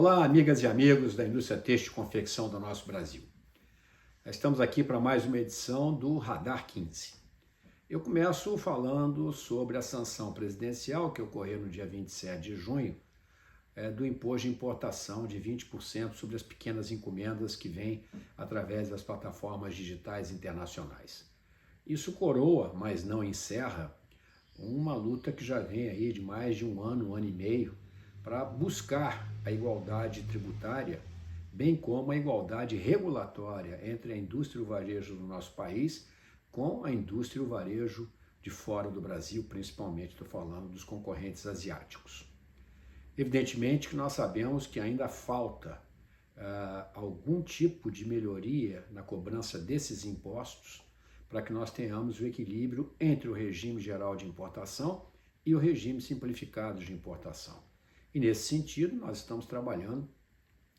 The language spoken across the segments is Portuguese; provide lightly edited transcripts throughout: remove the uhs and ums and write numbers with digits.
Olá, amigas e amigos da indústria têxtil e confecção do nosso Brasil. Estamos aqui para mais uma edição do Radar 15. Eu começo falando sobre a sanção presidencial que ocorreu no dia 27 de junho, do imposto de importação de 20% sobre as pequenas encomendas que vêm através das plataformas digitais internacionais. Isso coroa, mas não encerra, uma luta que já vem aí de mais de um ano e meio, para buscar a igualdade tributária, bem como a igualdade regulatória entre a indústria e o varejo do nosso país com a indústria e o varejo de fora do Brasil, principalmente estou falando dos concorrentes asiáticos. Evidentemente que nós sabemos que ainda falta algum tipo de melhoria na cobrança desses impostos para que nós tenhamos o equilíbrio entre o regime geral de importação e o regime simplificado de importação. E nesse sentido, nós estamos trabalhando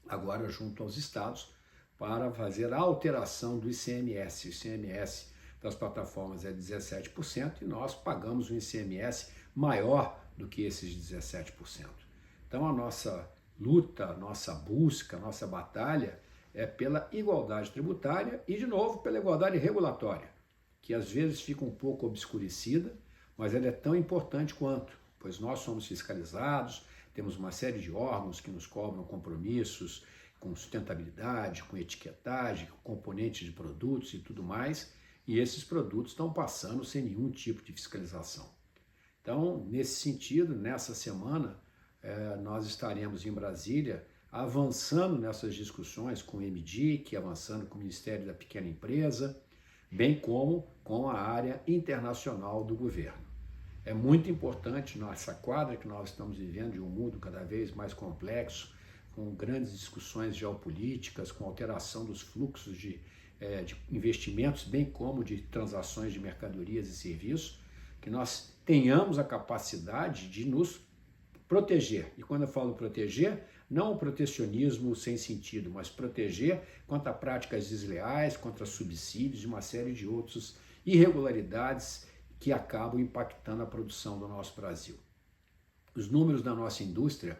agora junto aos estados para fazer a alteração do ICMS. O ICMS das plataformas é 17% e nós pagamos um ICMS maior do que esses 17%. Então a nossa luta, a nossa busca, a nossa batalha é pela igualdade tributária e, de novo, pela igualdade regulatória, que às vezes fica um pouco obscurecida, mas ela é tão importante quanto, pois nós somos fiscalizados, temos uma série de órgãos que nos cobram compromissos com sustentabilidade, com etiquetagem, com componentes de produtos e tudo mais, e esses produtos estão passando sem nenhum tipo de fiscalização. Então, nesse sentido, nessa semana, nós estaremos em Brasília avançando nessas discussões com o MDIC, avançando com o Ministério da Pequena Empresa, bem como com a área internacional do governo. É muito importante nessa quadra que nós estamos vivendo de um mundo cada vez mais complexo, com grandes discussões geopolíticas, com alteração dos fluxos de investimentos, bem como de transações de mercadorias e serviços, que nós tenhamos a capacidade de nos proteger. E quando eu falo proteger, não o protecionismo sem sentido, mas proteger contra práticas desleais, contra subsídios e uma série de outras irregularidades que acabam impactando a produção do nosso Brasil. Os números da nossa indústria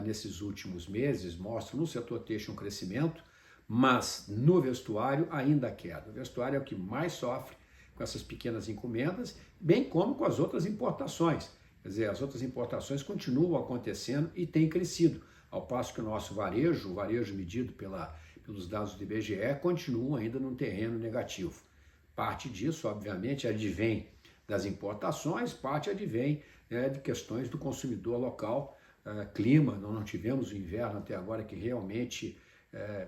nesses últimos meses mostram no setor têxtil um crescimento, mas no vestuário ainda há queda. O vestuário é o que mais sofre com essas pequenas encomendas, bem como com as outras importações. Quer dizer, as outras importações continuam acontecendo e têm crescido, ao passo que o nosso varejo, o varejo medido pelos dados do IBGE, continua ainda num terreno negativo. Parte disso, obviamente, advém das importações, parte advém de questões do consumidor local, clima. Nós não tivemos o inverno até agora que realmente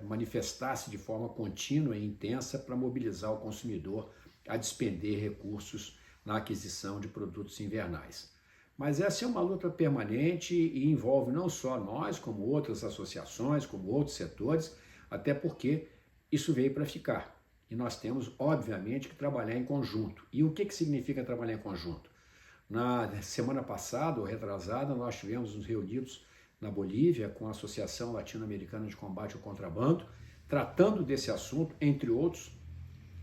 manifestasse de forma contínua e intensa para mobilizar o consumidor a despender recursos na aquisição de produtos invernais. Mas essa é uma luta permanente e envolve não só nós, como outras associações, como outros setores, até porque isso veio para ficar. E nós temos, obviamente, que trabalhar em conjunto. E o que significa trabalhar em conjunto? Na semana passada, ou retrasada, nós tivemos nos reunidos na Bolívia com a Associação Latino-Americana de Combate ao Contrabando, tratando desse assunto, entre outros,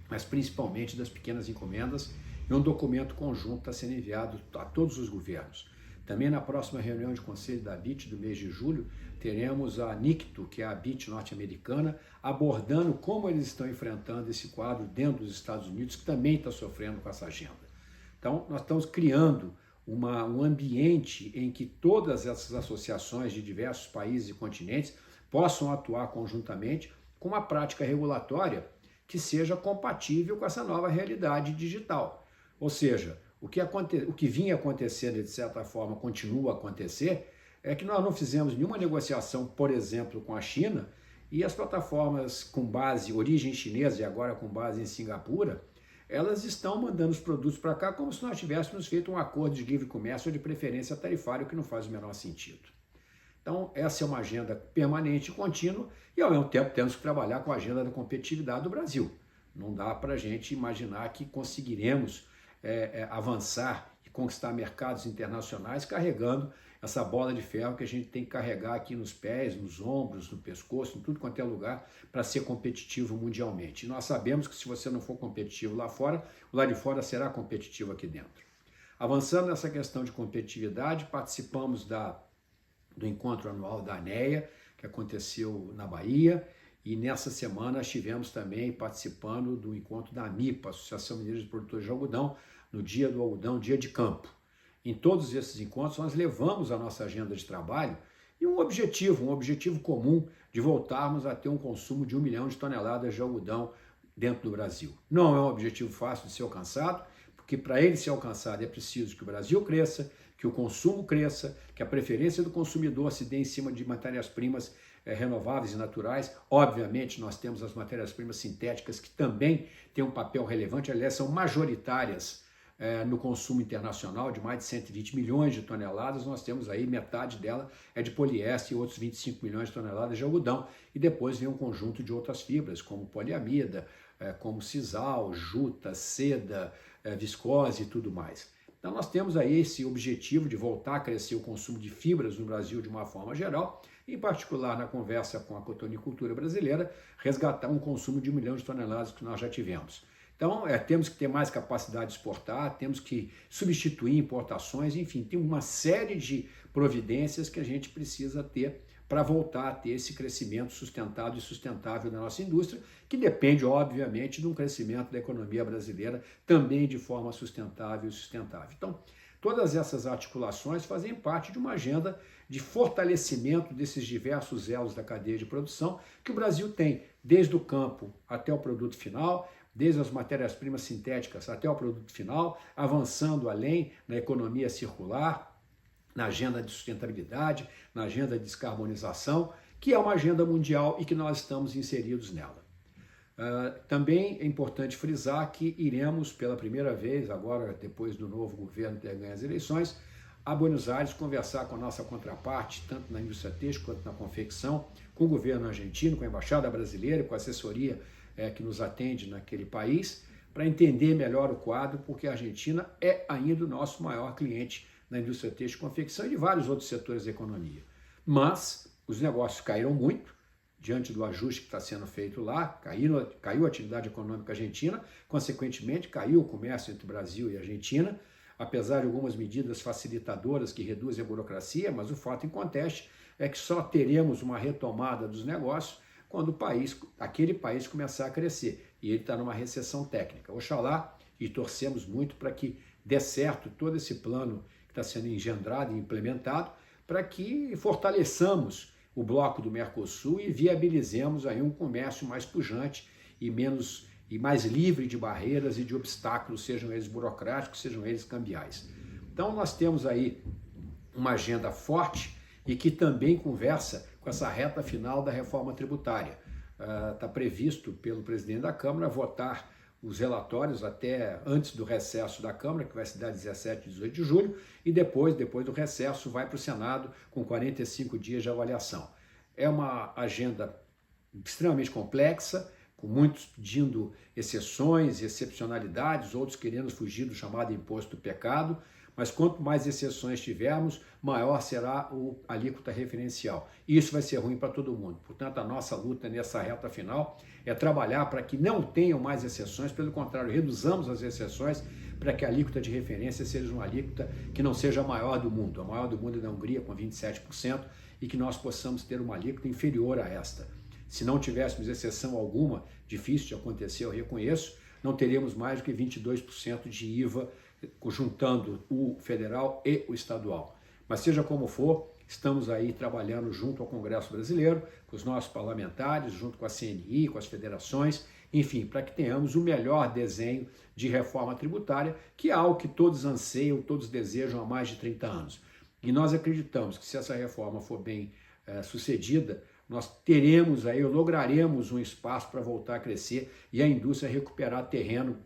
mas principalmente das pequenas encomendas, e um documento conjunto está sendo enviado a todos os governos. Também na próxima reunião de conselho da ABIT do mês de julho, teremos a NICTO, que é a ABIT norte-americana, abordando como eles estão enfrentando esse quadro dentro dos Estados Unidos, que também está sofrendo com essa agenda. Então, nós estamos criando um ambiente em que todas essas associações de diversos países e continentes possam atuar conjuntamente com uma prática regulatória que seja compatível com essa nova realidade digital. Ou seja, o que vinha acontecendo, de certa forma, continua a acontecer, é que nós não fizemos nenhuma negociação, por exemplo, com a China, e as plataformas com base, origem chinesa e agora com base em Singapura, elas estão mandando os produtos para cá como se nós tivéssemos feito um acordo de livre comércio ou de preferência tarifária, o que não faz o menor sentido. Então, essa é uma agenda permanente e contínua, e ao mesmo tempo temos que trabalhar com a agenda da competitividade do Brasil. Não dá para a gente imaginar que conseguiremos avançar e conquistar mercados internacionais carregando essa bola de ferro que a gente tem que carregar aqui nos pés, nos ombros, no pescoço, em tudo quanto é lugar para ser competitivo mundialmente. E nós sabemos que se você não for competitivo lá fora, o lá de fora será competitivo aqui dentro. Avançando nessa questão de competitividade, participamos do encontro anual da ANEA, que aconteceu na Bahia, e nessa semana estivemos também participando do encontro da AMIPA, Associação Mineira de Produtores de Algodão, no Dia do Algodão, Dia de Campo. Em todos esses encontros nós levamos a nossa agenda de trabalho e um objetivo comum de voltarmos a ter um consumo de 1 milhão de toneladas de algodão dentro do Brasil. Não é um objetivo fácil de ser alcançado, porque para ele ser alcançado é preciso que o Brasil cresça, que o consumo cresça, que a preferência do consumidor se dê em cima de matérias-primas renováveis e naturais. Obviamente, nós temos as matérias-primas sintéticas que também têm um papel relevante, aliás, são majoritárias no consumo internacional, de mais de 120 milhões de toneladas, nós temos aí metade dela é de poliéster e outros 25 milhões de toneladas de algodão, e depois vem um conjunto de outras fibras, como poliamida, como sisal, juta, seda, viscose e tudo mais. Então nós temos aí esse objetivo de voltar a crescer o consumo de fibras no Brasil de uma forma geral, em particular na conversa com a cotonicultura brasileira, resgatar um consumo de 1 milhão de toneladas que nós já tivemos. Então, temos que ter mais capacidade de exportar, temos que substituir importações, enfim, tem uma série de providências que a gente precisa ter para voltar a ter esse crescimento sustentado e sustentável da nossa indústria, que depende, obviamente, de um crescimento da economia brasileira também de forma sustentável e sustentável. Então, todas essas articulações fazem parte de uma agenda de fortalecimento desses diversos elos da cadeia de produção que o Brasil tem, desde o campo até o produto final, desde as matérias-primas sintéticas até o produto final, avançando além na economia circular, na agenda de sustentabilidade, na agenda de descarbonização, que é uma agenda mundial e que nós estamos inseridos nela. Também é importante frisar que iremos, pela primeira vez, agora depois do novo governo ter ganho as eleições, a Buenos Aires conversar com a nossa contraparte, tanto na indústria têxtil quanto na confecção, com o governo argentino, com a embaixada brasileira, com a assessoria que nos atende naquele país, para entender melhor o quadro, porque a Argentina é ainda o nosso maior cliente na indústria têxtil e confecção e de vários outros setores da economia. Mas os negócios caíram muito, diante do ajuste que está sendo feito lá, caiu a atividade econômica argentina, consequentemente caiu o comércio entre Brasil e Argentina, apesar de algumas medidas facilitadoras que reduzem a burocracia, mas o fato inconteste é que só teremos uma retomada dos negócios quando aquele país começar a crescer, e ele está numa recessão técnica. Oxalá, e torcemos muito para que dê certo todo esse plano que está sendo engendrado e implementado, para que fortaleçamos o bloco do Mercosul e viabilizemos aí um comércio mais pujante e mais livre de barreiras e de obstáculos, sejam eles burocráticos, sejam eles cambiais. Então nós temos aí uma agenda forte e que também conversa com essa reta final da reforma tributária. Está previsto pelo presidente da Câmara votar os relatórios até antes do recesso da Câmara, que vai se dar 17 e 18 de julho, e depois do recesso vai para o Senado com 45 dias de avaliação. É uma agenda extremamente complexa, com muitos pedindo exceções e excepcionalidades, outros querendo fugir do chamado imposto do pecado, mas quanto mais exceções tivermos, maior será a alíquota referencial. E isso vai ser ruim para todo mundo. Portanto, a nossa luta nessa reta final é trabalhar para que não tenham mais exceções, pelo contrário, reduzamos as exceções para que a alíquota de referência seja uma alíquota que não seja a maior do mundo. A maior do mundo é da Hungria, com 27%, e que nós possamos ter uma alíquota inferior a esta. Se não tivéssemos exceção alguma, difícil de acontecer, eu reconheço, não teríamos mais do que 22% de IVA, juntando o federal e o estadual. Mas seja como for, estamos aí trabalhando junto ao Congresso Brasileiro, com os nossos parlamentares, junto com a CNI, com as federações, enfim, para que tenhamos o melhor desenho de reforma tributária, que é algo que todos anseiam, todos desejam há mais de 30 anos. E nós acreditamos que se essa reforma for bem sucedida, nós teremos aí, lograremos um espaço para voltar a crescer e a indústria recuperar terreno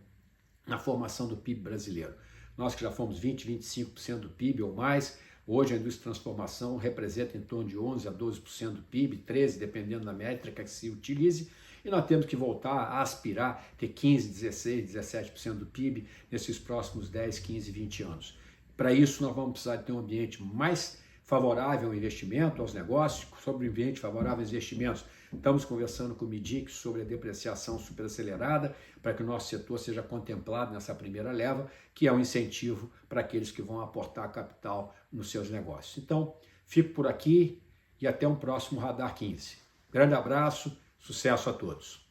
na formação do PIB brasileiro. Nós que já fomos 20, 25% do PIB ou mais, hoje a indústria de transformação representa em torno de 11 a 12% do PIB, 13% dependendo da métrica que se utilize, e nós temos que voltar a aspirar ter 15, 16, 17% do PIB nesses próximos 10, 15, 20 anos. Para isso nós vamos precisar de ter um ambiente mais favorável ao investimento, aos negócios, sobre o ambiente favorável aos investimentos. Estamos conversando com o MIDIC sobre a depreciação superacelerada, para que o nosso setor seja contemplado nessa primeira leva, que é um incentivo para aqueles que vão aportar capital nos seus negócios. Então, fico por aqui e até um próximo Radar 15. Grande abraço, sucesso a todos.